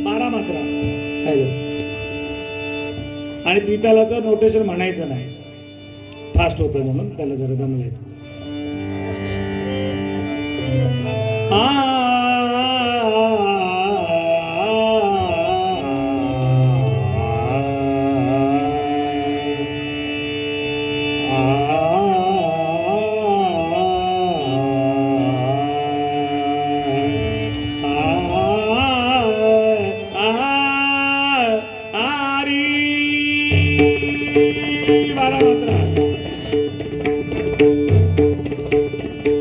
12 मात्रा आणि द्वितालाचं नोटेशन म्हणायचं नाही, फास्ट होतं म्हणून त्याला जरा दमवायचं.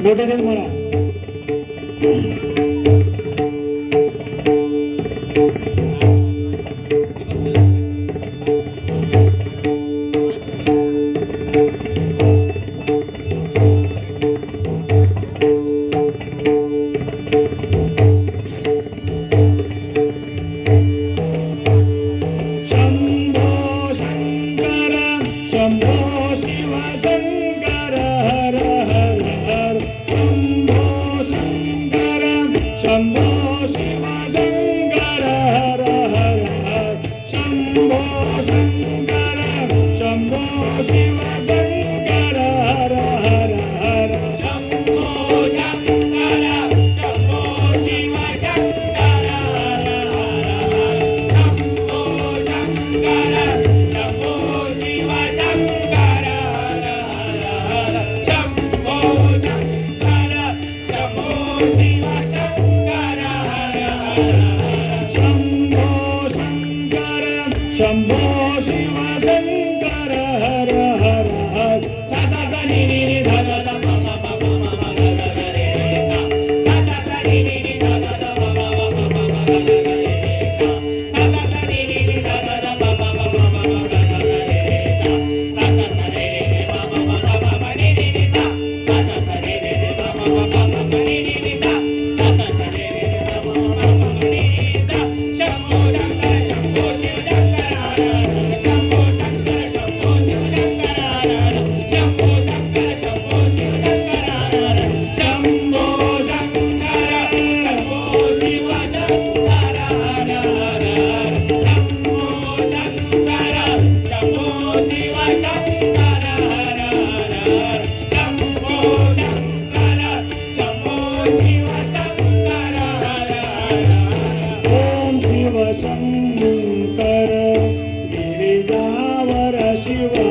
नोटेशन म्हणा.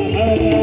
Hare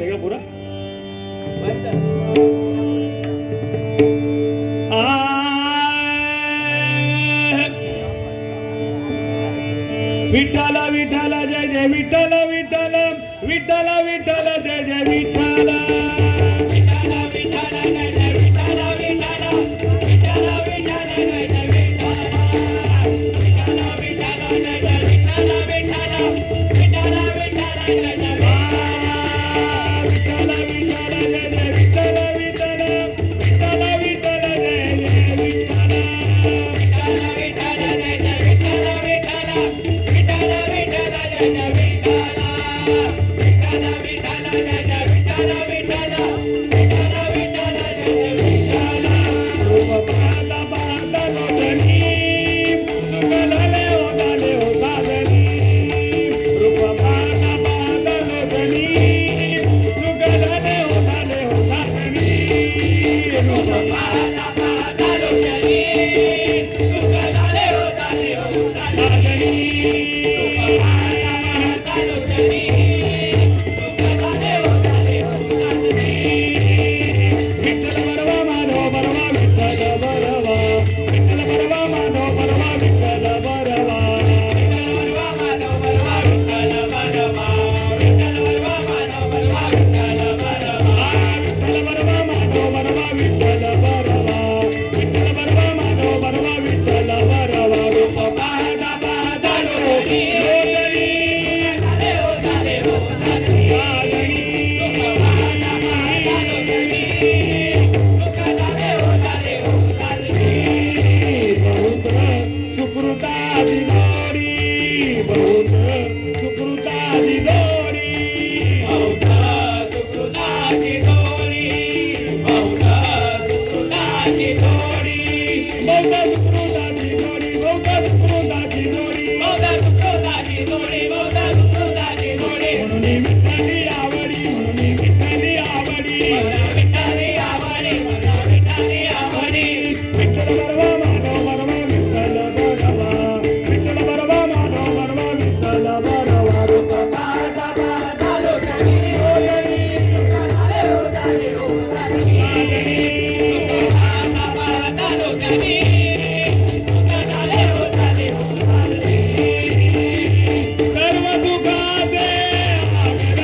आहे का पुरा? विठ्ठल विठ्ठल जय जय विठ्ठल विठ्ठल विठ्ठल विठ्ठल जय जय विठ्ठल विठ्ठल विठ्ठल जय जय विठ्ठल विठ्ठल विठ्ठल विठ्ठल जय जय विठ्ठल विठ्ठल विठ्ठल जय जय विठ्ठल विठ्ठल विठ्ठल विठ्ठल जय जय विठ्ठल विठ्ठल जय जय विठ्ठल विठ्ठल विठ्ठल विठ्ठल जय जय विठ्ठल विठ्ठल विठ्ठल जय जय विठ्ठल विठ्ठल विठ्ठल विठ्ठल जय जय विठ्ठल विठ्ठल विठ्ठल जय जय विठ्ठल विठ्ठल विठ्ठल विठ्ठल जय जय विठ्ठल रूप पाहता पाहता लोटणी सुगलाले ओलाले हो साजनी रूप पाहता पाहता लोटणी सुगलाले ओलाले हो साजनी रूप पाहता पाहता लोटणी सुगलाले ओलाले हो साजनी रूप पाहता पाहता लोटणी सुगलाले ओलाले हो साजनी विठ्ठल बरवा माधव बरवा विठ्ठल बरवा विठ्ठल बरवा माधव बरवा विठ्ठल बरवा विठ्ठल बरवा माधव बरवा विठ्ठल बरवा विठ्ठल बरवा माधव बरवा विठ्ठल बरवा विठ्ठल बरवा माधव बरवा विठ्ठल बरवा विठ्ठल बरवा माधव बरवा विठ्ठल बरवा रूप पाहता पाहता लोटणी झाले हो झाले हो झाले रूप पाहता पाहता लोटणी झाले हो झाले हो झाले बहुत सुकृताची दोरी बहुत सुकृताची दोरी बहुत सुकृताची दोरी बहुत सुकृताची दोरी बहुत सुकृताची दोरी बहुत सुकृताची दोरी बहुत सुकृताची दोरी बहुत सुकृताची दोरी म्हणून विठ्ठली आवडी म्हणून विठ्ठली आवडी मला विठ्ठली आवडी मला विठ्ठली आवडी विठ्ठल बरवा माधव बरवा विठ्ठल बरवा विठ्ठल बरवा माधव बरवा विठ्ठल बरवा रूप पाहता पाहता लोटणी झाले हो झाले हो झाले रूप पाहता पाहता लोटणी झाले हो झाले हो झाले सर्व दुःखाचे आगर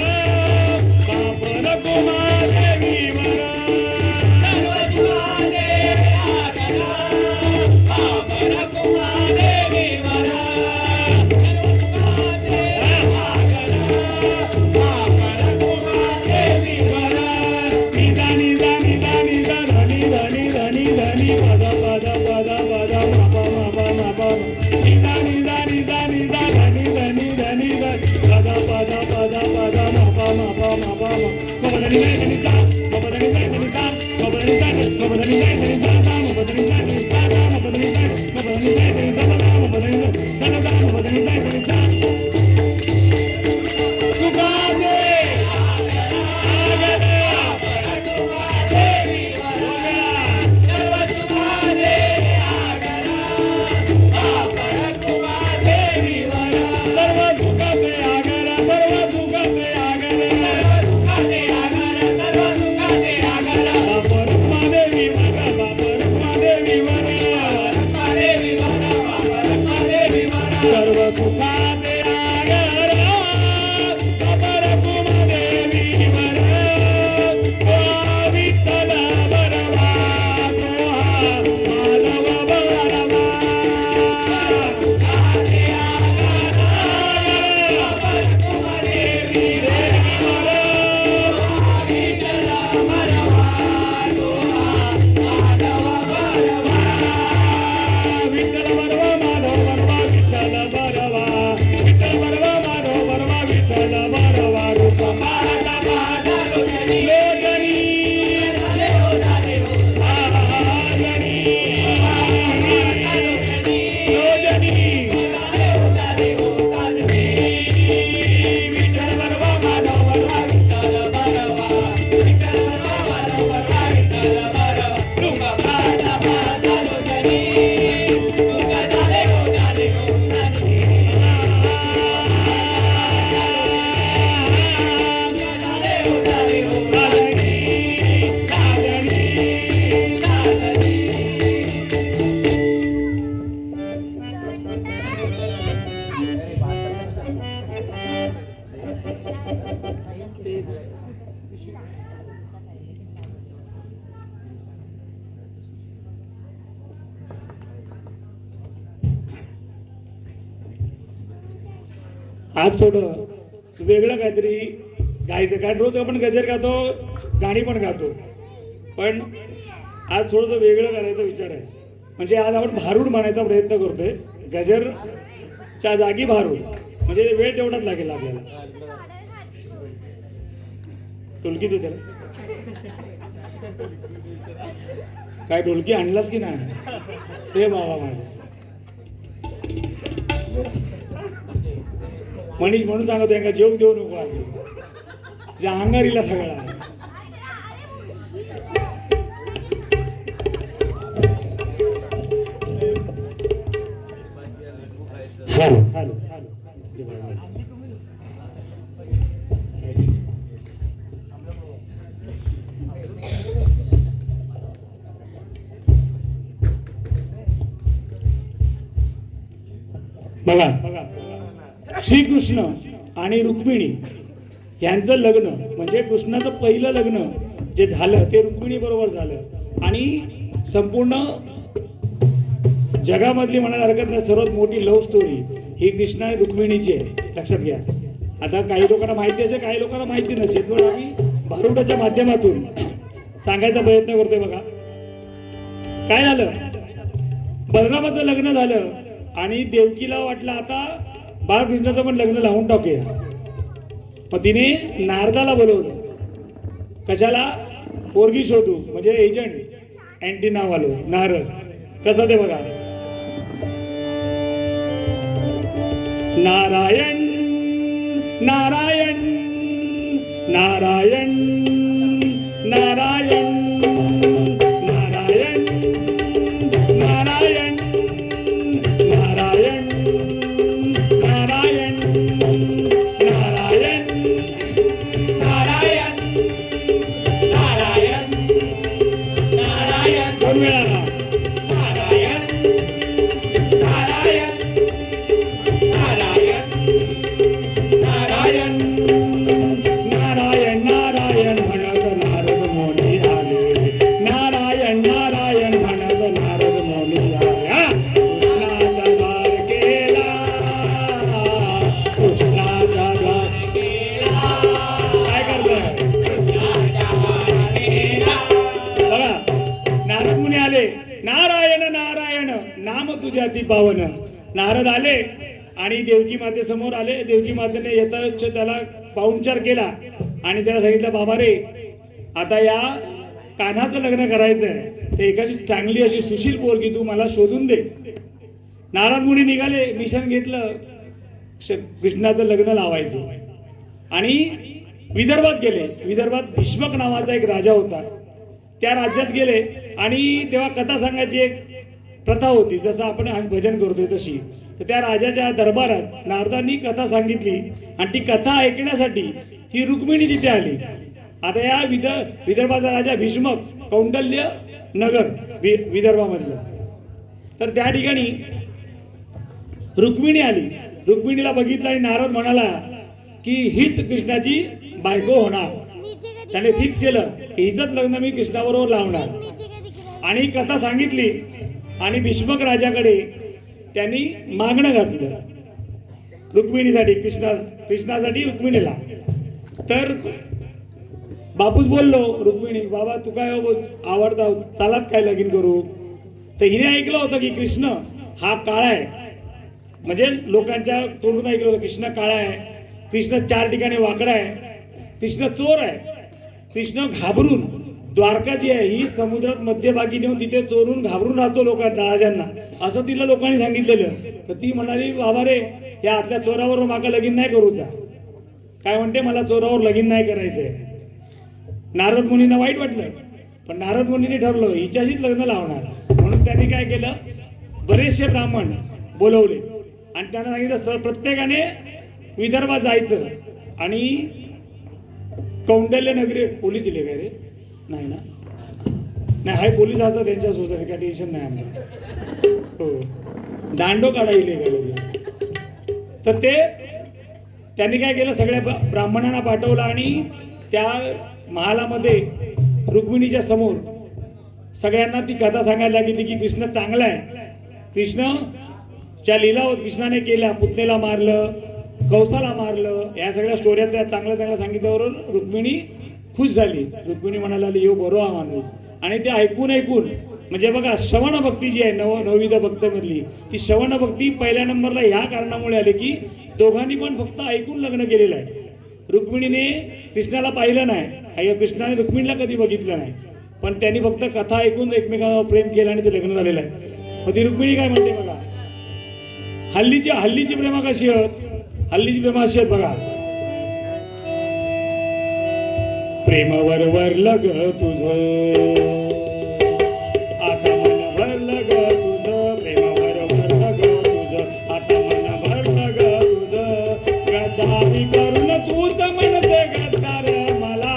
पाप नको माझे विवर सर्व दुःखाचे आगर पाप नको माझे विवर सर्व दुःखाचे आगर पाप नको माझे विवर निदा निदा निदा निदा धनी धनी धनी धनी पद पद पद पद मप मप मप निदा निदा निदा निदा धनी धनी धनी धनी पद पद पद पद मप मप मप मपधनी धनी सा मपधनी धनी सा मपधनी धनी मपधनी धनी सा मपधनी धनी सा मपधनी धनी मपधनी धनी सा मपधनी धनी मपधनी धनी सा सुगाजे सर्व सुखा आज थोडं वेगळं काहीतरी गायचं, कारण रोज आपण गजर गातो, गाणी पण गातो, पण आज थोडंसं वेगळं करायचा विचार आहे. म्हणजे आज आपण भारूड म्हणायचा प्रयत्न करतोय. गजरच्या जागी भारूड, म्हणजे वेळ तेवढाच लागेल आपल्याला. ढोलकी दे त्याला. काय ढोलकी आणलास की नाही? हे बाबा माझं मनीष म्हणून सांगतो का जेवण देऊ नको आज, ज्या अंगारीला सगळा. हॅलो हॅलो बघा, श्रीकृष्ण आणि रुक्मिणी यांचं लग्न म्हणजे कृष्णाचं पहिलं लग्न जे झालं ते रुक्मिणी बरोबर झालं. आणि संपूर्ण जगामधली म्हणायला हरकत नाही सर्वात मोठी लव्ह स्टोरी ही कृष्ण आणि रुक्मिणीची आहे. लक्षात घ्या. आता काही लोकांना माहिती असेल, काही लोकांना माहिती नसेल, पण आम्ही भारुडाच्या माध्यमातून सांगायचा प्रयत्न करतोय. बघा काय झालं, बलरामाचं लग्न झालं आणि देवकीला वाटलं आता बाळकृष्णाचं पण लग्न लावून टाकूया. मग तिने नारदाला बोलवलं. कशाला? पोरगी शोधू, म्हणजे एजंट अँटी नाव आलो नारद. कसं ते बघा, नारायण नारायण नारायण नारायण नारायण नारायण नारायण नारायण नारायण नारायण नारायण नारायण दोन वेळा नारायण नारायण नारायण नारायण नारायण नारायण म्हणत नारद मुनी आले. नारायण नारायण म्हणत नारद मुनी आले. कृष्णाचा द्वार केला, कृष्णाचा द्वार केला. काय करतोय? बघा नारद मुनी आले. नारायण नारायण नाम तुझ्या ती पावन. नारद आले आणि देवकी माते समोर आले. देवकी मातेने यथाच त्याला पाहुणचार केला आणि त्याला सांगितलं, बाबा रे आता या कान्हाचं लग्न करायचंय, ते एखादी चांगली अशी सुशील पोरगी तू मला शोधून दे. नारद मुनी निघाले, मिशन घेतलं, कृष्णाचं लग्न लावायचं आणि विदर्भात गेले. विदर्भात भीष्मक नावाचा एक राजा होता. त्या राज्यात गेले आणि तेव्हा कथा सांगायची एक प्रथा होती, जसं आपण भजन करतोय तशी. तर त्या राजाच्या दरबारात नारदांनी कथा सांगितली आणि ती कथा ऐकण्यासाठी ही रुक्मिणी तिथे आली. आता या विदर्भाचा राजा भीष्मक, कौंडल्य नगर विदर्भामधलं. तर त्या ठिकाणी रुक्मिणी आली. रुक्मिणीला बघितलं आणि नारद म्हणाला की हीच कृष्णाची बायको होणार. त्याने फिक्स केलं की हिचंच लग्न मी कृष्णाबरोबर लावणार आणि कथा सांगितली. आणि भीष्मक राजाकडे त्यांनी मागणं घातलं रुक्मिणीसाठी, कृष्णासाठी रुक्मिणीला. तर बापूच बोललो रुक्मिणी, बाबा तू काय आवडता, चालात काय लगीन करू. तर हिने ऐकलं होतं की कृष्ण हा काळा आहे, म्हणजे लोकांच्या तोंडून ऐकलं होतं कृष्ण काळा आहे, कृष्ण 4 ठिकाणी वाकडा आहे, कृष्ण चोर आहे. कृष्ण घाबरून, द्वारका जी आहे ही समुद्रात मध्यभागी नेऊन तिथे चोरून घाबरून राहतो लोकांना, राजांना, असं तिला लोकांनी सांगितलेलं. तर ती म्हणाली, बाबा रे या आतल्या चोरावर माका लगीन नाही करूचा. काय म्हणते, मला चोरावर लगीन नाही करायचंय. नारद मुनींना वाईट वाटलं, पण नारद मुनींनी ठरलं हिच्याशीच लग्न लावणार. म्हणून त्यांनी काय केलं, बरेचसे ब्राह्मण बोलवले आणि त्यांना सांगितलं प्रत्येकाने विदर्भात जायचं आणि कौंडल्य नगरी. पोलीस इले काय रे? नाही ना, नाही हाय पोलीस असतात त्यांच्या सोसायटी, काय टेन्शन नाही आमचं. हो दांडो काढायले काय. तर ते त्यांनी काय केलं, सगळ्या ब्राह्मणांना पाठवलं आणि त्या महालामध्ये रुक्मिणीच्या समोर सगळ्यांना ती कथा सांगायला लागली की कृष्ण चांगला आहे. कृष्ण ज्या लीला कृष्णाने केल्या, पुतनेला मारलं, कौसाला मारलं, या सगळ्या स्टोऱ्या त्या चांगल्या चांगल्या सांगितल्यावर रुक्मिणी खुश झाली. रुक्मिणी म्हणाला यो बरो हा माणूस. आणि ते ऐकून ऐकून म्हणजे बघा श्रवण भक्ती जी आहे नवविध भक्तमधली ती श्रवण भक्ती पहिल्या नंबरला ह्या कारणामुळे आले की दोघांनी पण फक्त ऐकून लग्न केलेलं आहे. रुक्मिणीने कृष्णाला पाहिलं नाही, कृष्णाने रुक्मिणीला कधी बघितलं नाही, पण त्यांनी फक्त कथा ऐकून एकमेकांवर प्रेम केलं आणि ते लग्न झालेलं आहे. मग ती रुक्मिणी काय म्हणते बघा, हल्लीची प्रेमा कशी आहेत, हल्लीची प्रेमा अशी आहेत बघा. प्रेमावर वरलं ग तुझं आता मन भरलं ग तुझं, प्रेमावर भरलं ग तुझं आता मन भरलं ग तुझं. गद्दारी करून तू तर म्हणते गद्दार मला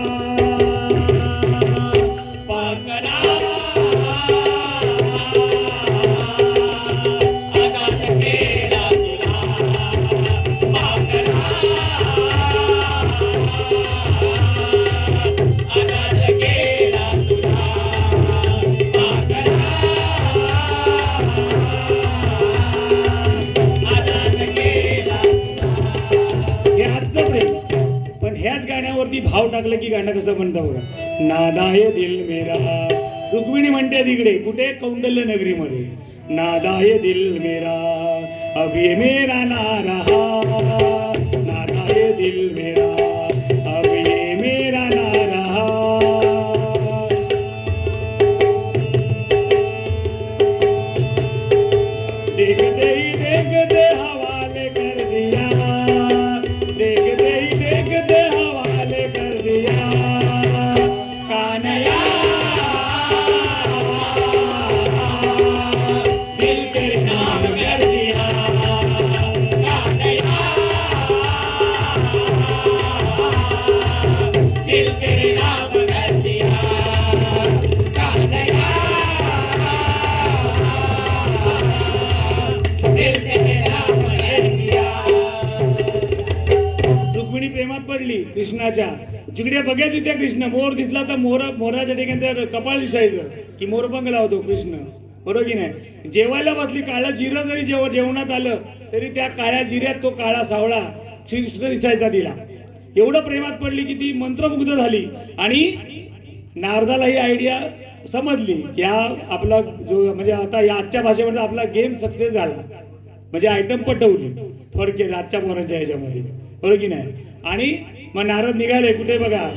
पाकरा आगात केला तुला पाकरा आगात केला तुला पाकरा आगात केला. हे आजचं प्रेम. पण ह्याच गाण्यावरती भाव टाकलं की गाणं कसं म्हणतं बघा. नादाय दिल मेरा, रुक्मिणी म्हणते तिकडे कुठे कौंडल्य नगरीमध्ये, नादाय दिल मेरा अब ये मेरा ना रहा, नादाय दिल मेरा अब ये मेरा ना रहा. देखते ही देखते हवाले कर दिया, देखते ही देखते हवाले कर दिया. कानया दिल के नाम कर दिया, कानया दिल के नाम कर दिया, कानया दिल के नाम कर दिया. रुक्मिणी प्रेमात पडली कृष्णाच्या. जिकडे बघायची त्या कृष्ण मोर दिसला तर मोराच्या ठिकाणी त्या कपाळ दिसायचं की मोरपंख लावतो कृष्ण, बरोबर की नाही. जेवायला बसली, काळा जिरं जरी जेवणात आलं तरी त्या काळ्या जिऱ्यात तो काळा सावळा श्रीकृष्ण दिसायचा तिला. एवढं प्रेमात पडली की ती मंत्रमुग्ध झाली. आणि नारदाला ही आयडिया समजली की हा आपला जो म्हणजे आता या आजच्या भाषेमध्ये आपला गेम सक्सेस झाला, म्हणजे आयटम पटवली थोडक्यात आजच्या पोरांच्या ह्याच्यामध्ये, बरोबर की नाही. आणि मग नारद निघाले कुठे बघा,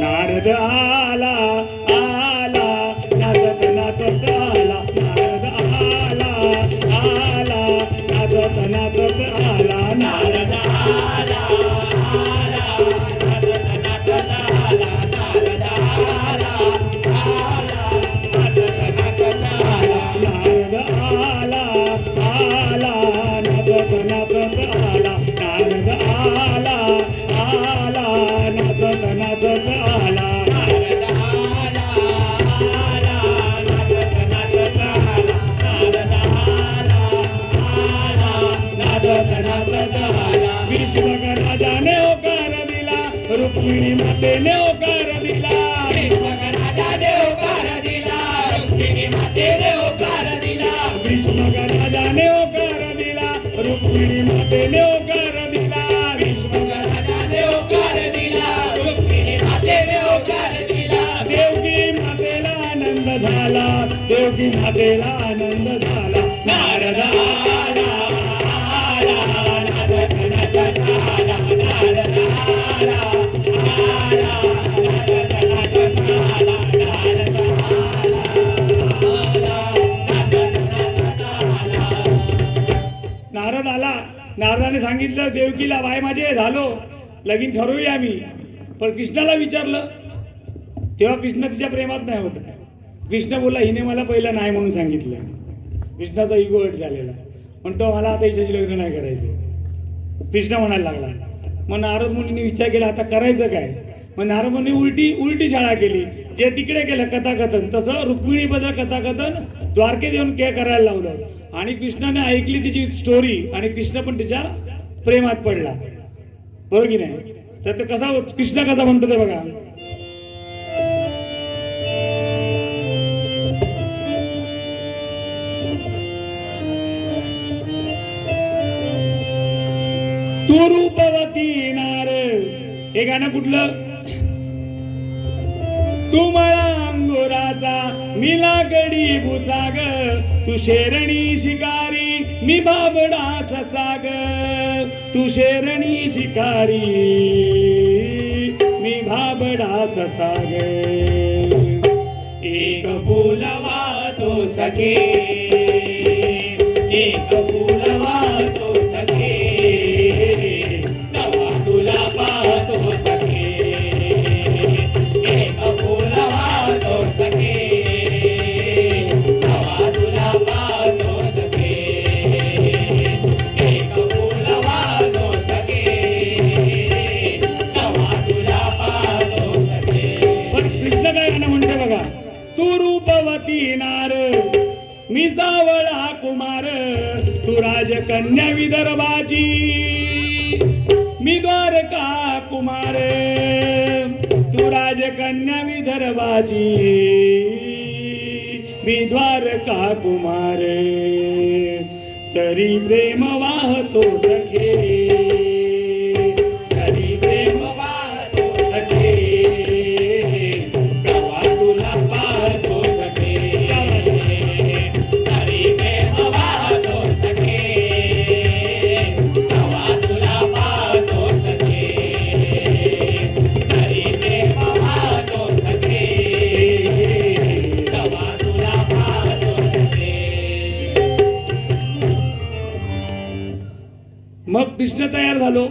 नारद आला आला नाचत नाचत आला, नारद आला आला नाचत नाचत आला, नारद आला आला नाचत नाचत आला, नारद आला आला नाचत नाचत आला, नारद आला आला नाचत नाचत आला, नारद आला आला नाचत नाचत आला, नारद आला आला नाचत नाचत आला, नारद आला आला नाचत नाचत आला. विष्णुक राजाने होकार दिला, रुक्मिणी मातेने होकार दिला, विष्णुक राजाने होकार दिला, रुक्मिणी मातेने होकार दिला, विष्णुक राजाने होकार दिला, रुक्मिणी मातेने होकार दिला, विष्णुक राजाने होकार दिला, रुक्मिणी मातेने होकार दिला. देवकी मातेला आनंद झाला, देवकी मातेला आनंद झाला. नारद आला आला नाचत नाचत आला, नारद आला आला नाचत नाचत आला, नारद आला. नारद आला, नारदाने सांगितलं देवकीला बाय माझे झालो लगीन ठरवूया आम्ही. पण कृष्णाला विचारलं तेव्हा कृष्ण तिच्या प्रेमात नाही होता. कृष्ण बोलला हिने मला पहिला नाही म्हणून सांगितलं. कृष्णाचा इगो हट झालेला, पण तो मला आता हिच्याशी लग्न नाही करायचं कृष्ण म्हणायला लागला. मग नारद मुनींनी विचार केला आता करायचं काय. मग नारद मुनी उलटी शाळा केली. जे तिकडे केलं कथाकथन तसं रुक्मिणीबद्दल कथाकथन द्वारकेत येऊन करायला लावलं. आणि कृष्णाने ऐकली तिची स्टोरी आणि कृष्ण पण तिच्या प्रेमात पडला, बरोबर की नाही. तर ते कसा कृष्ण कसा म्हणतो ते बघा. तू रूपवती नार. हे गाणं कुठलं? तू मला अंगुराचा मी लागडी भुसाग, तू शेरणी शिकारी मी बाबडा ससाग. तू शेरणी शिकारी मी बाबडा ससाग. एक फूल वाहतो सखे, एक फूल वाहतो सखे, तेव्हा तुला पाहतो सखे. एक फूल वाहतो सखे, तेव्हा तुला पाहतो सखे. एक फूल वाहतो सखे, तेव्हा तुला पाहतो सखे. पण कृष्ण काय गाणं म्हणते बघा. तू रूपवती नार मी सावळा कुमार, तू राजकन्या विदर्भाची मी द्वारका कुमार. तू राजकन्या विदर्भाची मी द्वारका कुमार. तरी प्रेम वाहतो सखे, तरी प्रेम वाहतो सखे, केव्हा तुला पाहतो सखे. तरी प्रेम वाहतो सखे, केव्हा तुला पाहतो सखे. तरी प्रेम वाहतो सखे, केव्हा तुला पाहतो सखे. मग कृष्ण तयार झालो,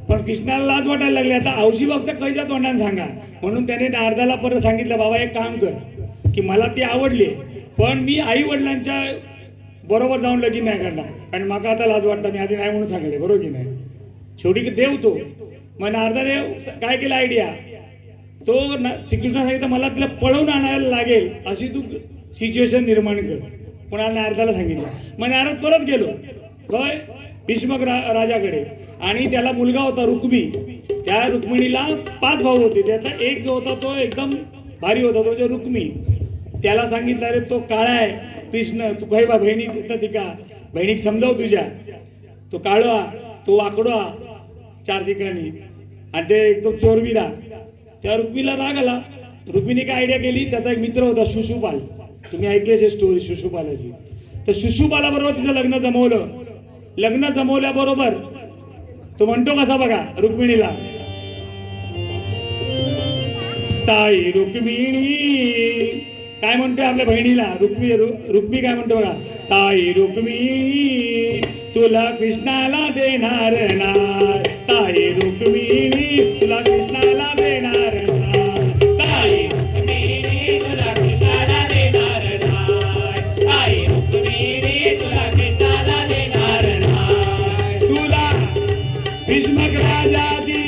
पण कृष्णाला लाज वाटायला लागली. आता औशी बाबचा कैच्या तोंडाने सांगा. म्हणून त्याने नारदाला परत सांगितलं, बाबा एक काम कर की मला ती आवडली, पण मी आई वडिलांच्या बरोबर जाऊन लगीन नाही करणार, कारण माका आता लाज वाटतं. मी आधी नाही म्हणून सांगले, बरोबर की नाही. शेवटी देव तो. मग नारदाने काय केलं आयडिया, तो श्रीकृष्ण सांगितलं मला तिला पळवून आणायला लागेल अशी तू सिच्युएशन निर्माण कर. पण नारदाला सांगितलं. मग नारद परत गेलो काय भीष्मक राजाकडे, आणि त्याला मुलगा होता रुक्मी. त्या रुक्मिणीला 5 भाऊ होते, त्याचा एक जो होता तो एकदम भारी होता, तो रुक्मी. त्याला सांगितलं अरे तो काळा आहे कृष्ण, तू काही बहिणी का बहिणीक समजाव तुझ्या. तो काळवा तो वाकडवा 4 ठिकाणी, आणि ते एकदम चोरविरा. त्या रुक्मीला राग आला. रुक्मिणी काय आयडिया केली, त्याचा एक मित्र होता शिशुपाल. तुम्ही ऐकले स्टोरी शिशुपालाची. तर शिशुपाला बरोबर तिचं लग्न जमवलं. लग्न जमवल्याबरोबर तो म्हणतो कसा बघा रुक्मिणीला, ताई रुक्मिणी. काय म्हणतोय आपल्या बहिणीला रुक्मी काय म्हणतो बघा, ताई रुक्मिणी तुला कृष्णाला देणार नार. ताई रुक्मिणी तुला कृष्णाला देणार नार. ताई रुक्मिणी तुला कृष्णाला देणार नार. ताई रुक्मिणी तुला कृष्णाला देणार नार. तुला भीष्मक राजाची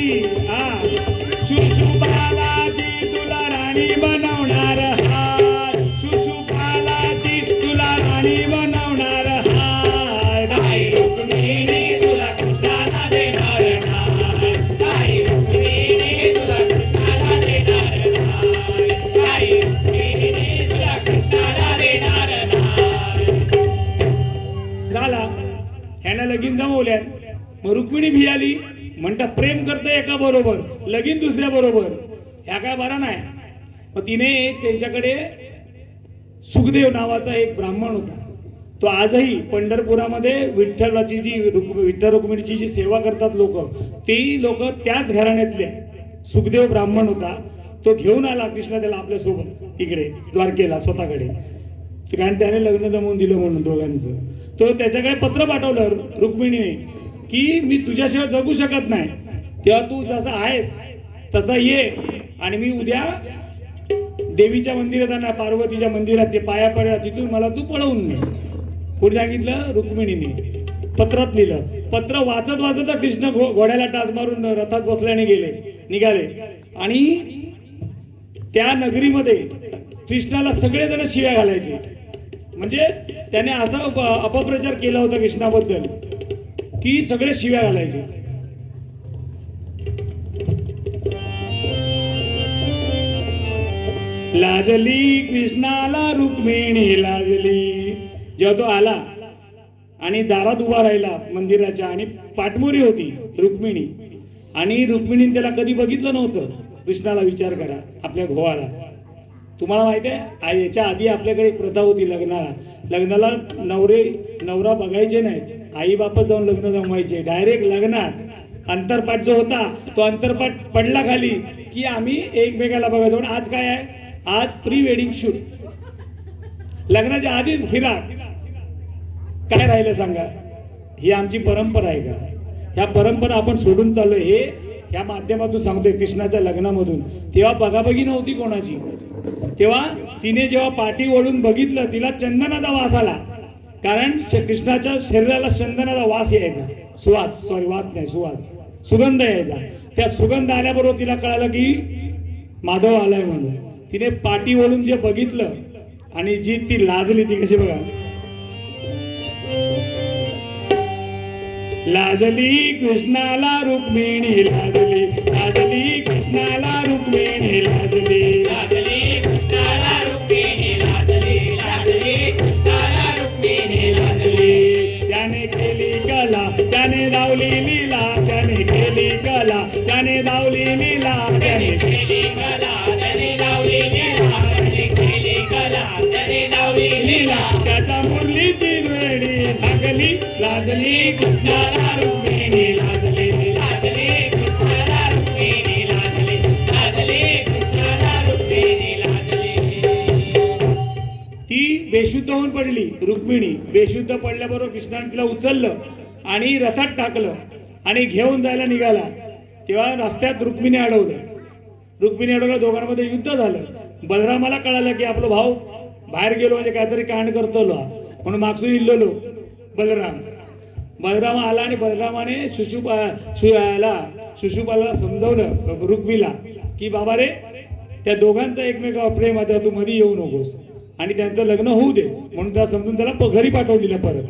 शिशुपालाची तुला राणी बनवणार हाय. शिशुपालाची तुला राणी बनवणार हाय. ताई रुक्मिणी तुला कृष्णाला देणार नाय. ताई रुक्मिणी तुला कृष्णाला देणार नाय. ताई रुक्मिणी तुला कृष्णाला देणार नाय. झाला ह्याला लगीन जमवल्या. मग रुक्मिणी भियाली, म्हणता प्रेम करतोय एका बरोबर लगीन दुसऱ्या बरोबर, ह्या काय बरा नाही. मग तिने त्यांच्याकडे सुखदेव नावाचा एक ब्राह्मण होता. तो आजही पंढरपुरामध्ये विठ्ठलाची जी विठ्ठल रुक्मिणीची जी सेवा करतात लोक, ती लोक त्याच घराण्यातले. सुखदेव ब्राह्मण होता. तो घेऊन आला कृष्ण त्याला आपल्यासोबत इकडे द्वारकेला स्वतःकडे, कारण त्याने लग्न जमवून दिलं म्हणून दोघांचं. तो त्याच्याकडे पत्र पाठवलं रुक्मिणीने की मी तुझ्याशिवाय जगू शकत नाही, तेव्हा तू जसा आहेस तसा ये, आणि मी उद्या देवीच्या मंदिरात ना पार्वतीच्या मंदिरात ते पाया पडला तिथून मला तू पळवून ने. पुढे सांगितलं रुक्मिणीने, पत्रात लिहिलं. पत्र वाचत वाचत कृष्ण घोड्याला टाच मारून रथात बसल्याने निघाले. आणि त्या नगरीमध्ये कृष्णाला सगळेजण शिव्या घालायचे. म्हणजे त्याने असा अपप्रचार केला होता कृष्णाबद्दल की सगळे शिव्या घालायचे. लाजली कृष्णाला रुक्मिणी लाजली. जेव्हा तो आला आणि दारात उभा राहिला मंदिराच्या, आणि पाठमोरी होती, रुक्मिणी, आणि रुक्मिणीने त्याला कधी बघितलं नव्हतं. कृष्णाला विचार करा, आपल्या घोवाला. तुम्हाला माहिती आहे याच्या आधी आपल्याकडे प्रथा होती लग्नाला नवरा बघायचे नाही, आई बापच जाऊन लग्न जमवायचे. डायरेक्ट लग्नात अंतरपाठ जो होता तो अंतरपाठ पडला खाली की आम्ही एकमेकाला बघायचो. पण आज काय आहे, आज प्री वेडिंग शूट, लग्नाच्या आधीच फिरा. काय राहिलं सांगा, ही आमची परंपरा आहे का? ह्या परंपरा आपण सोडून चाललोय. हे या माध्यमातून सांगतोय कृष्णाच्या लग्नामधून. तेव्हा बघाबघी नव्हती कोणाची. तेव्हा तिने जेव्हा पाठी ओढून बघितलं, तिला चंदनाचा वास आला. कारण कृष्णाच्या शरीराला चंदनाचा वास यायचा, सुगंध यायचा. त्या सुगंध आल्याबरोबर तिला कळालं की माधव आलाय म्हणून. तिने पाठी ओढून जे बघितलं आणि जी ती लाजली, ती कशी बघा, लाजली कृष्णाला रुक्मिणी लाजली, लाजली कृष्णाला रुक्मिणी लाजली, लाजली कृष्णाला रुक्मिणी लाजली, लाजली कृष्णाला रुक्मिणी लाजली. त्याने केली कला, त्याने लावली लीला, त्याने केली कला, त्याने लावली लीला, त्याने केली कला, त्याने लावली लीला, त्याने केली कला, त्याने लावली लीला. त्याचा मुरलीची वेळी लागली, लाजली कृष्णाला रुक्मिणी लाजली, लाजली कृष्णाला रुक्मिणी लाजली, लाजली कृष्णाला रुक्मिणी लाजली. ती बेशुद्ध होऊन पडली रुक्मिणी. बेशुद्ध पडल्याबरोबर कृष्णाने तिला उचललं आणि रथात टाकलं आणि घेऊन जायला निघाला. तेव्हा रस्त्यात रुक्मिणी अडवलं. दोघांमध्ये युद्ध झालं. बलरामाला कळालं की आपला भाऊ बाहेर गेलो म्हणजे काहीतरी कांड करतो म्हणून मागसून इल्लो बलराम आला आणि बलरामाने शिशुपाला समजवलं रुक्मीला की बाबा रे, त्या दोघांचं एकमेकावर प्रेम आहे, तू मध्ये येऊ नकोस आणि त्यांचं लग्न होऊ दे म्हणून त्या समजून त्याला घरी पाठवून दिलं परत.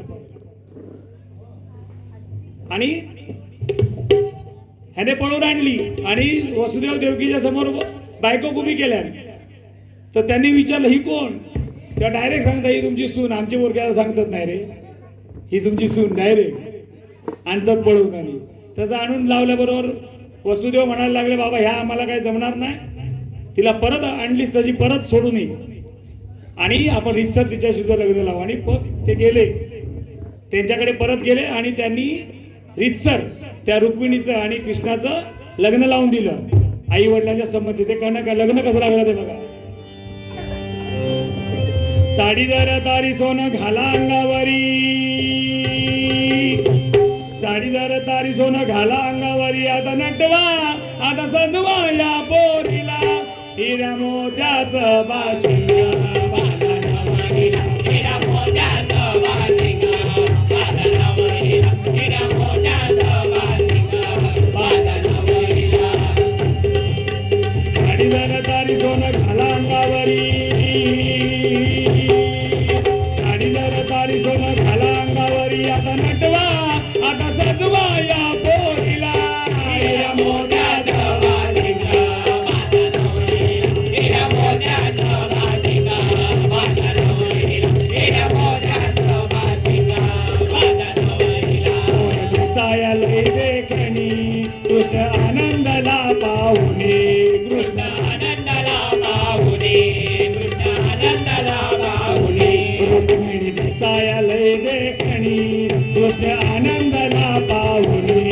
आणि ह्याने पळून आणली आणि वसुदेव देवकीच्या समोर बायको उभी केल्या. तर त्यांनी विचारलं ही कोण? तेव्हा डायरेक्ट सांगता ही तुमची सून. आमच्या पोरग्याला सांगतात नाही रे, ही तुमची सून. डायरेक्ट आणतात पळवून. आणि त्याचं आणून लावल्याबरोबर वसुदेव म्हणायला लागले बाबा ह्या आम्हाला काही जमणार नाही, तिला परत आणलीच त्याची परत सोडू नये आणि आपण रितसर तिच्याशी लग्न लावू. आणि ते गेले, त्यांच्याकडे परत गेले आणि त्यांनी रितसर त्या रुक्मिणीचं आणि कृष्णाचं लग्न लावून दिलं आई वडिलांच्या संमती. ते लग्न कसं लागलं ते बघा. साडीदार तारी सोनं घाला अंगावरी, साडीदार तारी सोनं घाला अंगावरी. आता नटवा, आता सजवा या पोरीला, हिरा मोत्याचं बाशिंग, हिरा मोत्याचं बाशिंग, हिरा मोत्याचं बाशिंग, साडीदार तारी सोनं घाला अंगावरी, सोनं घाला अंगावरी. आता नटवा, आता सजवा या पोरीला, हिरा मोत्याचं बाशिंग, हिरा मोत्याचं बाशिंग, हिरा मोत्याचं बाशिंग. दिसाया लय देखणी कृष्ण आनंदला पाहुणे, कृष्ण आनंदला पाहुणे, कृष्ण आनंदला पाहुणे. रुक्मिणी दिसाया लय देखणी कृष्ण आनंदला पाहुणे,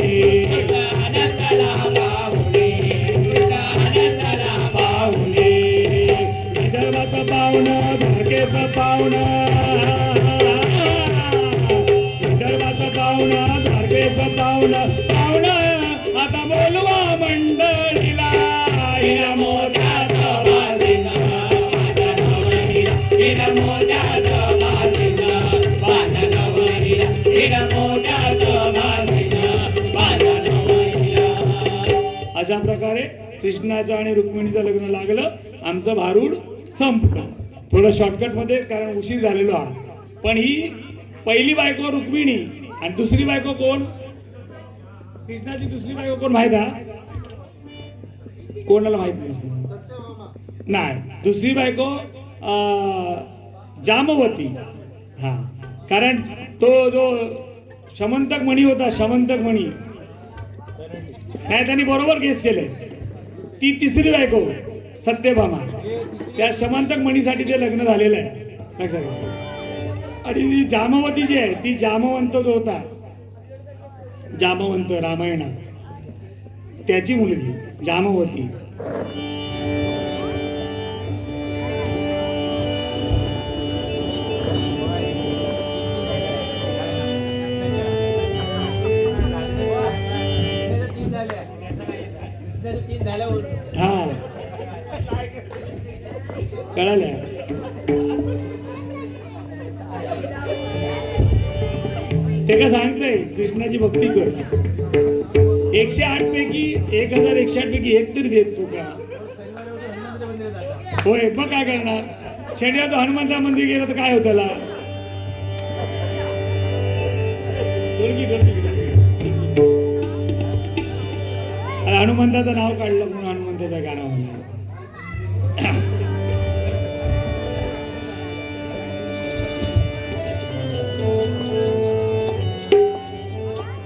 कृष्ण आनंदला पाहुणे, कृष्ण आनंदला पाहुणे. विदर्भाचं पाहुणं, धारकेचं पाहुणं, विदर्भाचं पाहुणं, धारकेचं पाहुणं, पाहुणं आता बोलवा मंडळीला, हिरा मोत्याचं बाशिंग, हिरा मोत्याचं बाशिंग, हिरा मोत्याचं बाशिंग. अशा प्रकारे कृष्णाचं आणि रुक्मिणीचं लग्न लागलं. आमचं भारूड संपलं. थोडं शॉर्टकट मध्ये, कारण उशीर झालेलो हा. पण ही पहिली बायको रुक्मिणी आणि दुसरी बायको कोण? कृष्णाची दुसरी बायको कोण माहित आहे? कोणाला माहित नाही. दुसरी बायको जामवती. हा, कारण तो जो शमंतक मणी होता, शमंतक मणी, नाही, त्यांनी बरोबर गेस केलंय. ती तिसरी बायको सत्यभामा, त्या शमांतक मणीसाठी ते लग्न झालेलं आहे लक्षात घ्या. आणि ती जामवती जी आहे ती जामवंत जो होता, जामवंत रामायणात त्याची मुलगी जामवती. हा कळाल्या. ते का सांगतंय कृष्णाची भक्ती कर. 108 पैकी 1108 पैकी एक तरी देत तू का? होय, मग काय करणार? शेंड्या तो हनुमंता मंदिर गेलं तर काय होत त्याला? हनुमंताचं नाव काढलं म्हणून हनुमंताचं गाणं म्हणलं.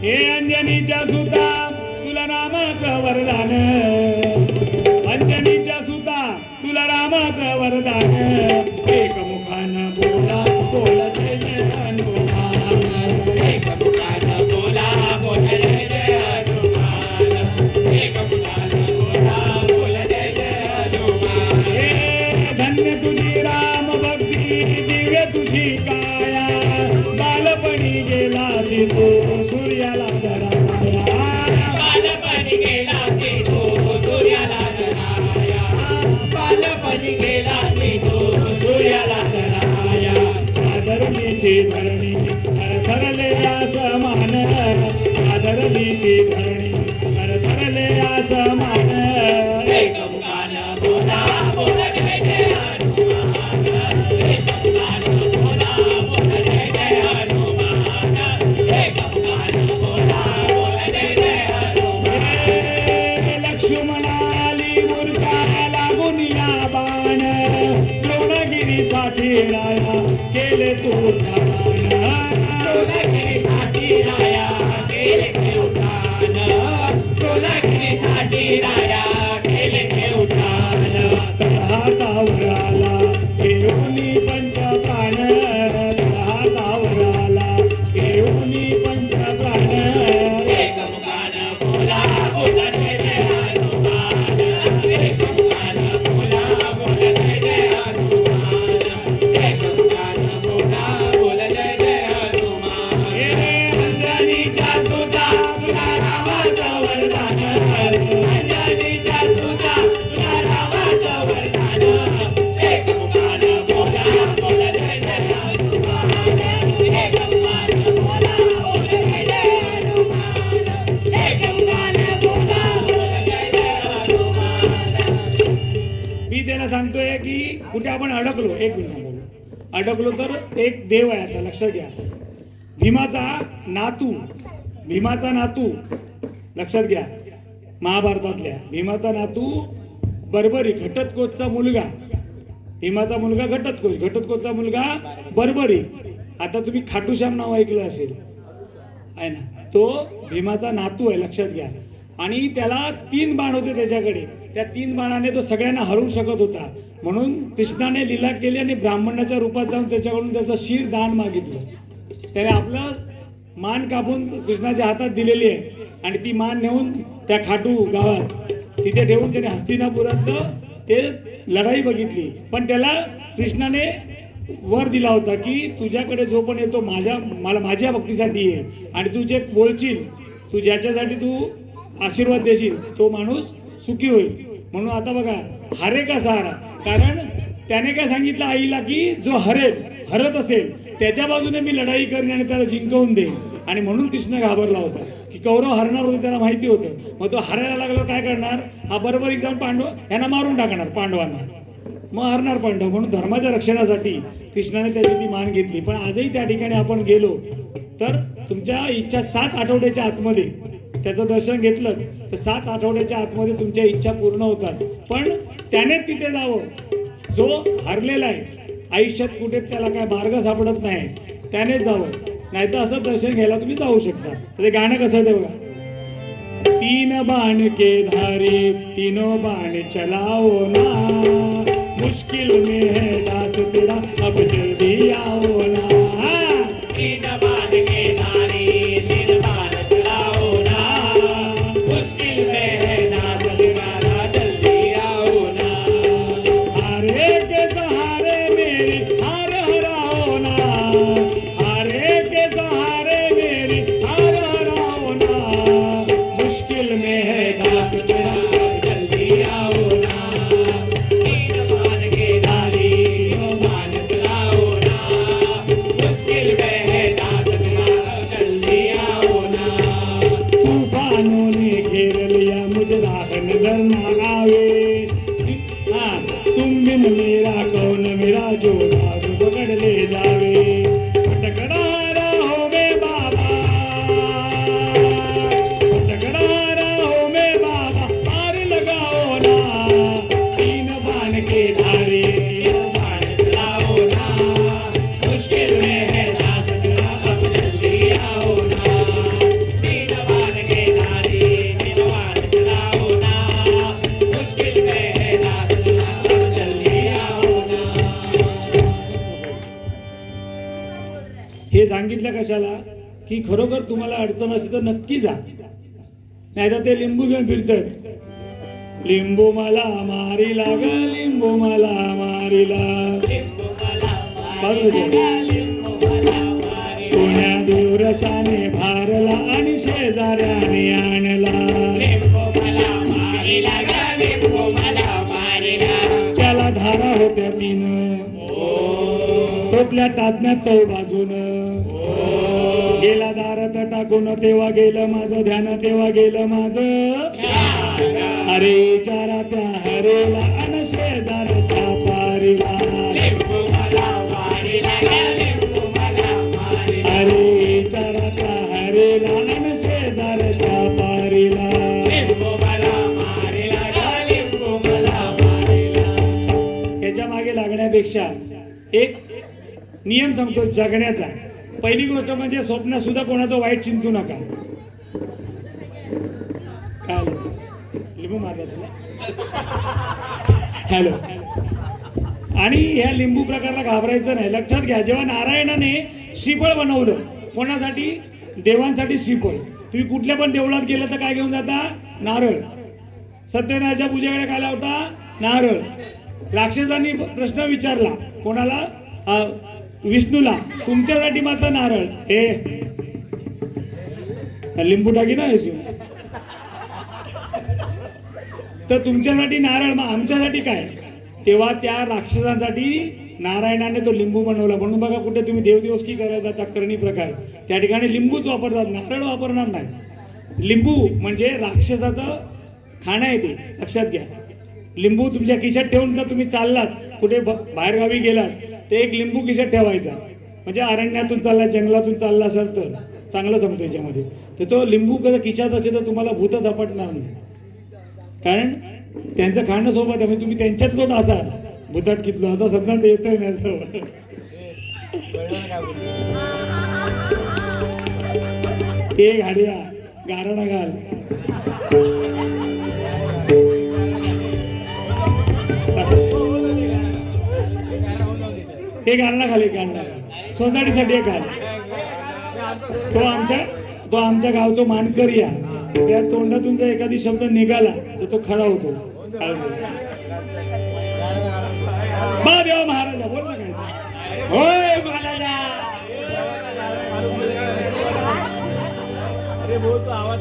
हे अंजनीच्या सुता तुला रामाचं वरदान, अंजनीच्या सुता तुला रामाचं वरदान, एक मुखानं बोला बोला जय जय हनुमान, एक मुखानं बोला बोला जय जय हनुमान, एक मुखानं बोला बोला जय जय हनुमान. हे धन्य तुझी राम भक्ती दिव्य तुझी काया, बालपणी गेला तू सूर्याला जराया, बालपणी गेला तू सूर्याला जराया, बालपणी गेला तू सूर्याला जराया. आदरली ती धरणी सरले आसमान, आदरली ती धरणी सरले आसमान, एक मुखानं बोला बोला जय जय हनुमान, एक मुखानं बोला बोला जय जय हनुमान, एक मुखानं बोला बोला जय जय हनुमान. लक्ष्मणाली मूर्खा लागून या बाण, द्रोणगिरीसाठी राया केले तू उद्धान, द्रोणगिरीसाठी राया केले ते उद्धान, द्रोणगिरीसाठी राया केले ते उद्धान. हातावर आला घेऊनी पंचप्राण, हातावर आला घेऊनी पंचप्राण, एक मुखानं बोला बोला जय जय हनुमान, एक मुखानं बोला बोला जय जय हनुमान, एक मुखानं बोला बोला जय जय हनुमान. हे अंजनीच्या सुता तुला रामाचं वरदान, अंजनीच्या सुता तुला रामाचं वरदान, एक मुखानं बोला बोला जय जय हनुमान, एक मुखानं बोला बोला जय जय हनुमान, एक मुखानं बोला बोला जय जय हनुमान. मी त्याला सांगतोय की कुठे आपण अडकलो, एक मिनिट अडकलो तर एक देव आहे आता लक्षात घ्या. भीमाचा नातू, भीमाचा नातू लक्षात घ्या, महाभारतातल्या भीमाचा नातू बर्बरी, घटोत्कचचा मुलगा, भीमाचा मुलगा घटोत्कच, घटोत्कचचा मुलगा बर्बरी. आता तुम्ही खाटूश्याम नाव ऐकलं असेल आहे ना, तो भीमाचा नातू आहे लक्षात घ्या. आणि त्याला 3 बाण होते त्याच्याकडे, त्या 3 बाणाने तो सगळ्यांना हरवू शकत होता. म्हणून कृष्णाने लीला केली आणि ब्राह्मणाच्या रूपात जाऊन त्याच्याकडून त्याचं शीर दान मागितलं. त्याने आपलं मान कापून कृष्णाच्या हातात दिलेली आहे आणि ती मान नेऊन त्या खाटू गावात तिथे ठेवून त्याने हस्तिनापुरातलं ते लढाई बघितली. पण त्याला कृष्णाने वर दिला होता की तुझ्याकडे जो पण येतो माझ्या भक्तीसाठी आहे आणि तू जे बोलशील, तू ज्याच्यासाठी तू आशीर्वाद देशील तो माणूस सुखी होईल. म्हणून आता बघा हारे का सहारा, कारण त्याने काय सांगितलं आईला की जो हरत असेल त्याच्या बाजूने मी लढाई करेन आणि त्याला जिंकवून देईन. आणि म्हणून कृष्ण घाबरला होता की कौरव हरणार होते, त्याला माहिती होतं. मग तो हरायला लागला काय करणार, हा बरोबर एकदम यांना मारून टाकणार पांडवांना, मग हरणार पांडव. म्हणून धर्माच्या रक्षणासाठी कृष्णाने त्याची ती मान घेतली. पण आजही त्या ठिकाणी आपण गेलो तर तुमच्या इच्छा 7 आठवड्याच्या आतमध्ये त्याचं दर्शन घेतलं तर 7 आठवड्याच्या आतमध्ये तुमच्या इच्छा पूर्ण होतात. पण त्यानेच तिथे जावं जो हरलेला आहे, आयुष्यात कुठे त्याला काय मार्ग सापडत नाही त्यानेच जावं, नाहीतर असं दर्शन घ्यायला तुम्ही जाऊ शकता. ते गाणं कसं आहे ते बघा, तीन बाण के धारी तीनों बाण चलाओ ना, मुश्किल में है दास तेरा अब जल्दी आओ ना। तीन बाण के धारी तीन बाण चलाओ ना, मुश्किल में है दास तेरा जल्दी आओ ना। हारे के सहारे मेरी हार हराओ ना, हारे के सहारे मेरी हार हराओ ना, मुश्किल में है दास तेरा जल्दी आओ ना। तीन बाण के धारी तीनों बाण चलाओ ना, मुश्किल में है दास तेरा जल्दी आओ ना। तूफानों ने घेर लिया मुझे राह नजर ना आवे, हाँ तुम बिन मेरा कौन मेरा जो राह पकड़ ले जावे। टकरा रहो में बाबा, टकरा रहो में बाबा, पार लगाओ ना। तीन बाण के धारे तीनों बाण चलाओ ना, मुश्किल में है दास तेरा अब जल्दी आओ ना। तीन बाण के धारे तीनों बाण चलाओ ना, मुश्किल में है दास तेरा अब जल्दी आओ ना। हे सांगितलं कशाला की खरोखर तुम्हाला अडचण असेल तर नक्की जा, नाही तर ते लिंबू घेऊन फिरतात। लिंबू मला मारीला ग लिंबू मला मारीला, कोण्या दूरशाने भारला आणि शेजाऱ्याने आणला। त्याला धारा होत्या तीन, टोपल्या टाचण्यात चौ बाजून, गेला दारात टाकून तेव्हा गेलं माझं ध्यान, तेव्हा गेलं माझं अरे चारा त्या हरेला अन शेजारच्या पारीला। अरे चारा त्या हरेला अन शेजारच्या पारीला। याच्या मागे लागण्यापेक्षा एक नियम सांगतो जगण्याचा। पहिली गोष्ट म्हणजे स्वप्न सुद्धा कोणाचं वाईट चिंतू नका। काय लिंबू मारला तुला? हॅलो। आणि ह्या लिंबू प्रकारला घाबरायचं नाही। लक्षात घ्या, जेव्हा नारायणाने श्रीफळ बनवलं कोणासाठी? देवांसाठी श्रीफळ। तुम्ही कुठल्या पण देवळात गेलं तर काय घेऊन जाता? नारळ। सत्यनारायणाच्या पूजेकडे काय लावता? नारळ। राक्षसांनी प्रश्न विचारला कोणाला? विष्णूला, तुमच्यासाठी मात्र नारळ। हे लिंबू टाकी ना येसू, तर तुमच्यासाठी नारळ, मग आमच्यासाठी काय? तेव्हा त्या राक्षसांसाठी नारायणाने तो लिंबू बनवला। म्हणून बघा कुठे तुम्ही देवदिवस की करायचा चक्रणी प्रकार त्या ठिकाणी लिंबूच वापरतात, नारळ वापरणार नाही। लिंबू म्हणजे राक्षसाचं खाणं आहे ते, लक्षात घ्या। लिंबू तुमच्या खिशात ठेवून जर तुम्ही चाललात कुठे बाहेर गावी गेलात ते एक लिंबू खिशात ठेवायचा, म्हणजे अरण्यातून चालला जंगलातून चालला असेल तर चांगलं समजतो याच्यामध्ये। तर तो लिंबू कधी खिशात असेल तर तुम्हाला भूत झपटणार नाही, कारण त्यांचं खाणं सोबत आहे, तुम्ही त्यांच्यातलोच असाल भूतात कितलं आता समजा ते येतोय नाही। ते गाड्या गारणा घाल हे गारणा खाली गाणं सोसायटीसाठी एक घाल। तो आमच्या गावचा मानकरी आहे, त्या तोंडातून जर एखादी शब्द निघाला तर तो खरा होतो। देवा महाराजा बोल ना काय? होय महाराजा। अरे बोल तो आवाज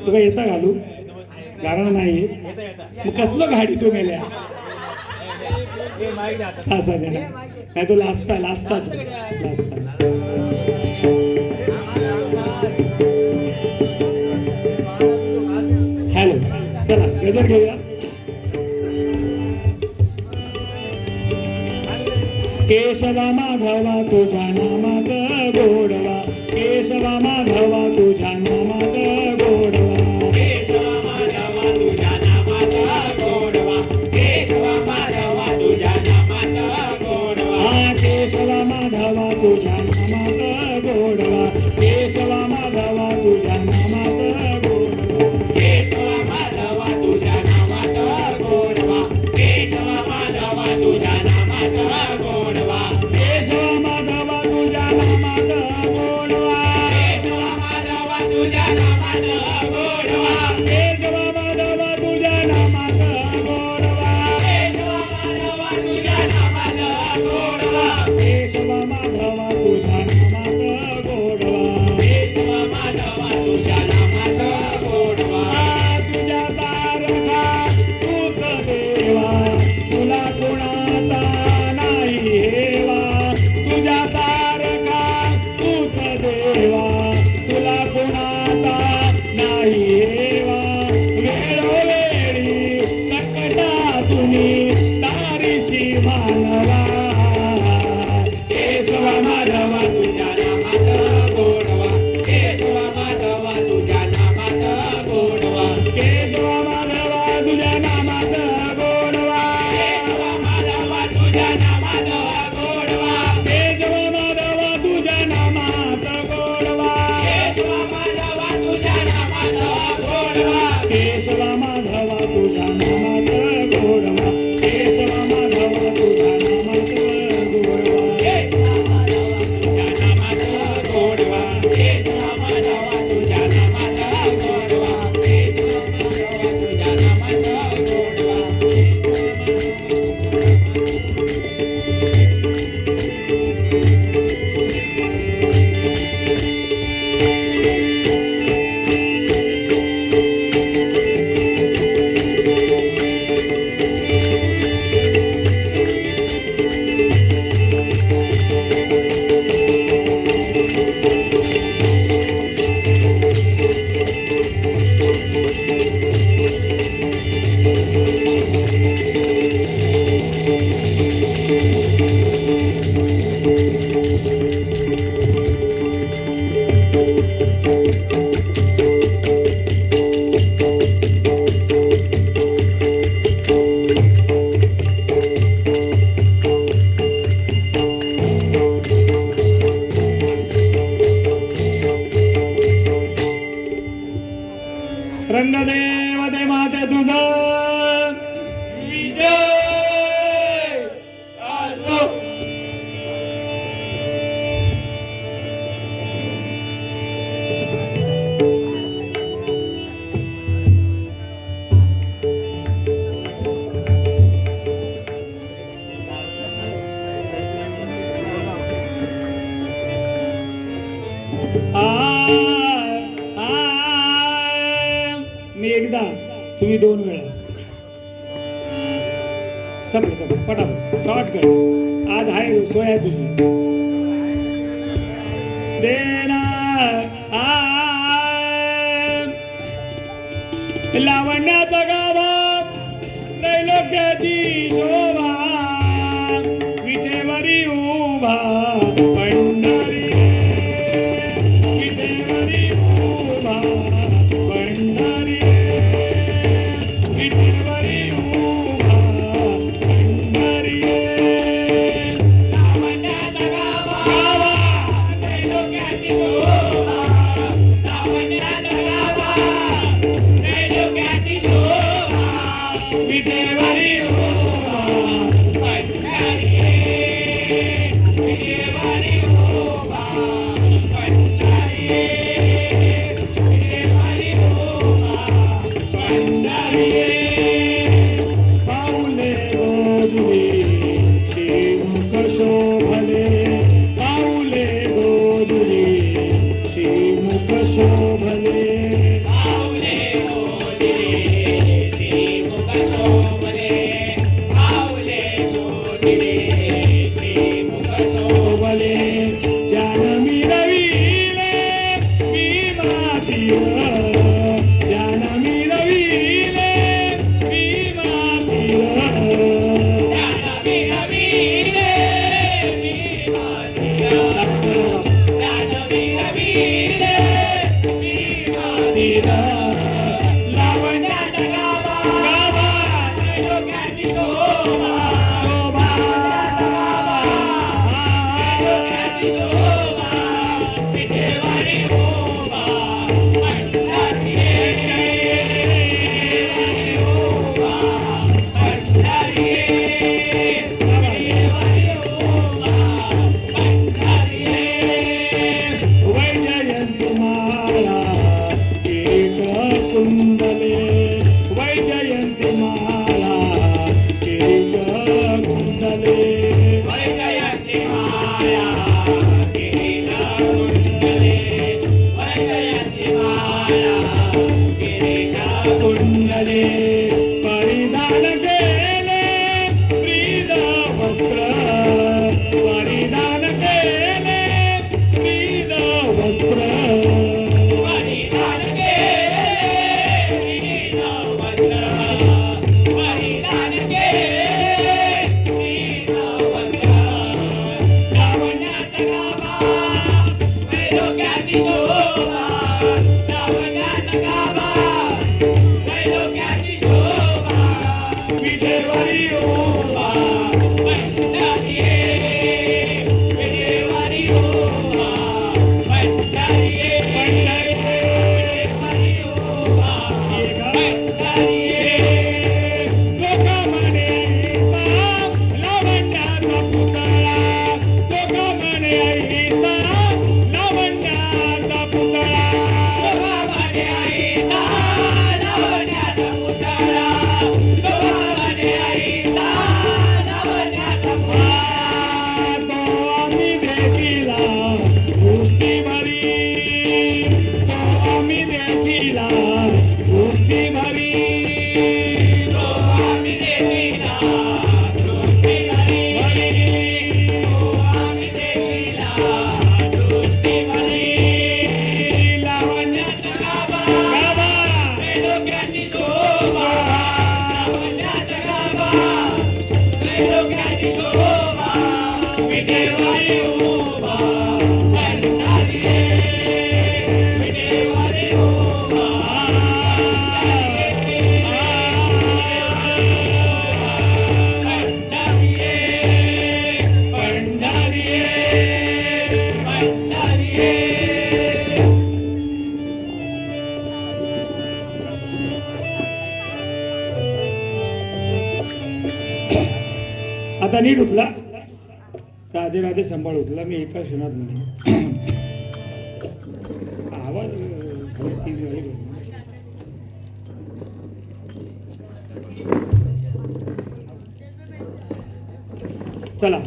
तुला येता घालू? गाणं नाही मग कसलं गाडी तो मेल्या असा नाही तो लाजता लाजता हॅलो चला गजर घेऊया। केशवा माधवा तुझ्या नामात गोडवा, केशवा माधवा तुझ्या नामात गोडवा, केशवा माधवा तुझ्या नामात गोडवा, केशवा माधवा तुझ्या नामात गोडवा, केशवा माधवा तुझ्या नामात गोडवा, केशवा माधवा केशव माधव तुझ्या नामात गोडवा केशव माधव तुझ्या नामात गोडवा केशव माधव तुझ्या नामात गोडवा केशव माधव तुझ्या नामात गोडवा तुझ्या सारखा तूच देवा तुला कुणाचा नाही हेवा तुझ्या सारखा तूच देवा तुला कुणाचा नाही हेवा वेळोवेळी संकटातुनी तारीशी मानवा केशव माधव तुझ्या नामात गोडवा केशव माधव तुझ्या नामात गोडवा केशव माधव तुझ्या नामात गोडवा केशव माधव तुझ्या नामात गोडवा केशव माधव तुझ्या नामात गोडवा केशव माधव तुझ्या नामात गोडवा केशव माधव तुझ्या नामात गोडवा केशव माधव तुझ्या नामात गोडवा केशव माधव तुझ्या नामात गोडवा केशव माधव तुझ्या नामात गोडवा रंगदेव दे माते तुझा विजय असो मी एकदा तुम्ही दोन वेळा सगळं सगळं पटापट शॉर्टकट आज आहे सोया तुझी देना लावण्याचा गावा त्रैलोक्याची शोभा विटेवरी उभा पंढरी विटेवरी उभा पंढरी विटेवरी उभा पंढरी लावण्याचा गावा त्रैलोक्याची शोभा लावण्याचा गावा त्रैलोक्याची शोभा विटेवरी उभा पंढरी विटेवरी उभा पंढरी विटेवरी उभा पंढरी पाऊले गोधुली श्रीमुख शोभले पाऊले गोधुली श्रीमुख शोभले पाऊले गोधुली श्रीमुख शोभले पाऊले गोधुली श्रीमुख शोभले ज्ञान मिळविले मी मातीवर ज्ञान मिळविले मंगले परिधान केले प्रीत वस्त्र परिधान केले प्रीत वस्त्र परिधान केले प्रीत वस्त्र परिधान केले प्रीत वस्त्र लावण्याचा गाभा डोक्याची शोभा लावण्याचा गाभा डोक्याची शोभा विजेवरी उभा पंचारी विजेवरी उभा पंचारी पंचारी उभा पंचारी लोकांमध्ये लावण्याचा पुतळा लोकांमध्ये आईचा लावण्याचा पुतळा लोकांमध्ये आईचा लावण्याचा पुतळा लोकांमध्ये आईचा लावण्याचा पुतळा तो आम्ही देखीला गोष्टी भरी तो आम्ही देखीला गोष्टी भरी तो आम्ही देखीला गोष्टी भरी तो आम्ही देखीला गोष्टी भरी लावण्याचा गाभा डोक्याची शोभा लावण्याचा गाभा डोक्याची शोभा विजेवरी उभा पंचारी विजेवरी उभा पंढरी पंढरी आता नीट उठला राधे राधे सांभाळ उठला मी एका क्षणात म्हणतो आवाज चला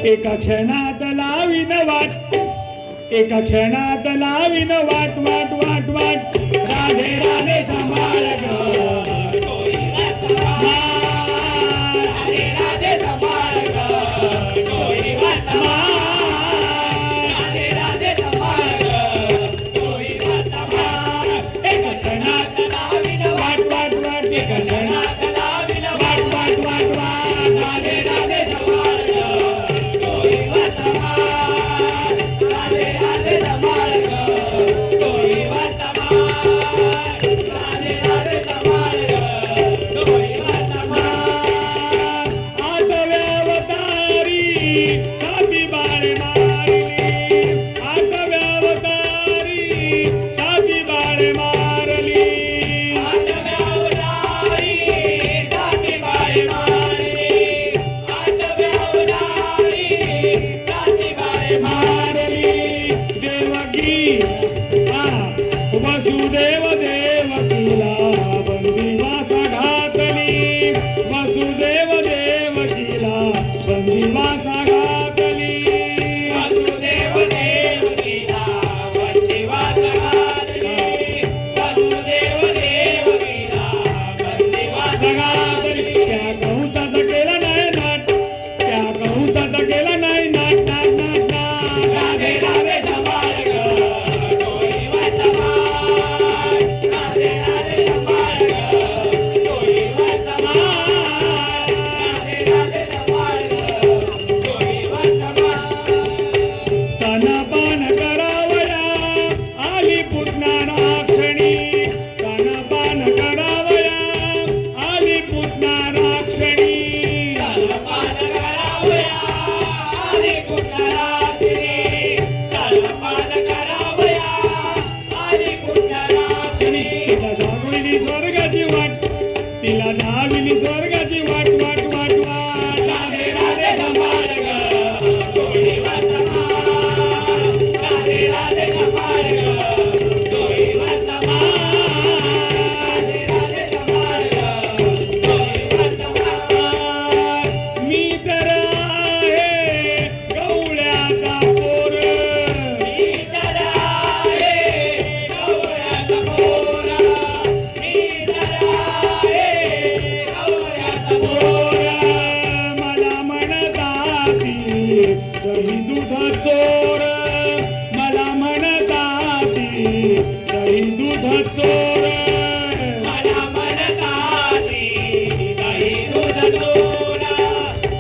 एका क्षणात लावीन वाट एका क्षणात लावीन वाट वाट वाट वाट राधे राधे सांभाळ ग राधे राधे सांभाळ ग कोई वाट राधे राधे सांभाळ ग कोई वाट एका क्षणात लावीन वाट वाट वाट एका क्षणात लावीन वाट वाट वाट वाट राधे राधे सांभाळ ग कोई वाट राधे राधे सांभाळ ग कोई वाट राधे राधे सांभाळ ग कोई वाट आठव्यावतारी साधी बाळ मारली आठव्यावतारी साधी बाळ मारली आठव्यावतारी साधी बाळ मारली आठव्यावतारी साधी बाळ मारली देवकी वसुदेव देवकीला बंदिवासा घातली वसुदेव देवकीला बंदिवासा घातली वसुदेव देवकीला बंदिवासा घातली वसुदेव देवकीला बंदिवासा घातली त्या कंसाचा केला नाही नाट त्या कंसाचा केला नाही नाट नाट नाट नाट राधे राधे सांभाळ ग कोई वाट राधे राधे सांभाळ ग कोई वाट राधे राधे सांभाळ ग कोई वाट स्तनपान करावया आली पुतना राक्षणी स्तनपान करावया आली पुतना राक्षणी स्तनपान करावया आली पुतना राक्षणी स्तनपान करावया आली पुतना राक्षणी तिला दाखवली स्वर्गाची वाट तिला दाखवली स्वर्गाची वाट वाट वाट वाट राधे राधे सांभाळ ग कोई वाट राधे राधे सांभाळ ग कोई वाट राधे राधे सांभाळ ग कोई वाट मी तर आहे गवळ्याचा पोर मी तर आहे गवळ्याचा चोर मला म्हणताती काही दूध चोर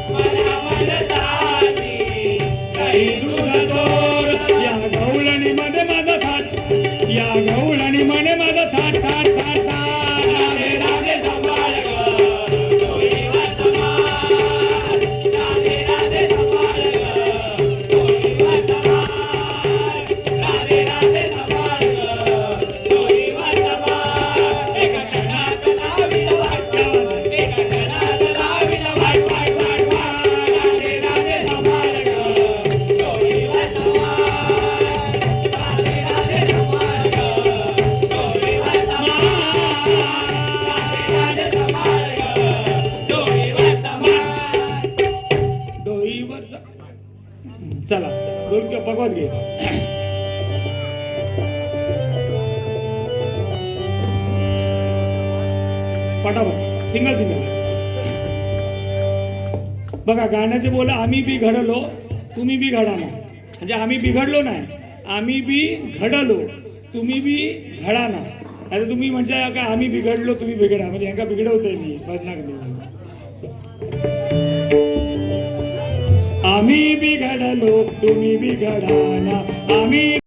मला म्हणताती काही दूध चोर या गवळणी मध्ये माझा थाट या गवळणी मध्ये माझा थाट थाट थाट थाट राधे राधे सांभाळ ग डोईवर सांभाळ राधे राधे सांभाळ ग डोईवर सांभाळ राधे राधे सांभाळ ग डोईवर सांभाळ एका क्षणात लावील वाट एका क्षणात लावील वाट वाट वाट वाट राधे राधे सांभाळ ग डोईवर सांभाळ राधे राधे सांभाळ ग डोईवर डोईवर चला दोन किंवा पकवाच घे पटापट सिंगल सिंगल बघा गाण्याचे बोल आम्ही बी घडलो तुम्ही बी घडा ना म्हणजे आम्ही बिघडलो नाही आम्ही बी घडलो तुम्ही बी घडा ना आता तुम्ही म्हणजे का आम्ही बिघडलो तुम्ही बिघडा म्हणजे यांना बिघडवतोय मी बदनाक आम्ही बिघडलो तुम्ही बिघडा ना आम्ही